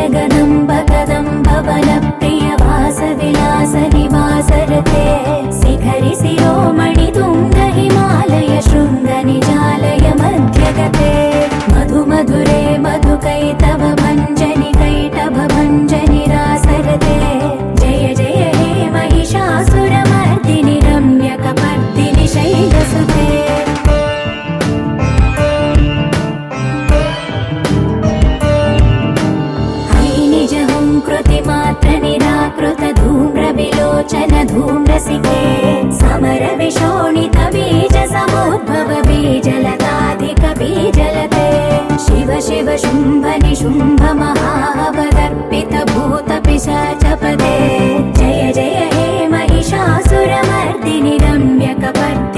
जगदम्ब कदम्ब वनप्रिय वासविलास निवासरते शिखरि शिरोमणि तुङ्ग हिमालय शृङ्ग निजालय मध्यगते मधु मधुरे मधुकैतव भञ्जनि कैटभ भञ्जनि रासरते जय जय हे महिषासुरमर्दिनि रम्यकपर्दिनि शैलसुते कृतिमात्र निराकृत धूम्र विलोचन धूम्रसिके समर विशोणित बीज समुद्भव बीजलताधिक बीजलते शिव शिव शुम्भ निशुम्भ महावदर्पित भूत पिशाचपदे जय जय हे महिषासुरमर्दिनि रम्यकपर्दिनि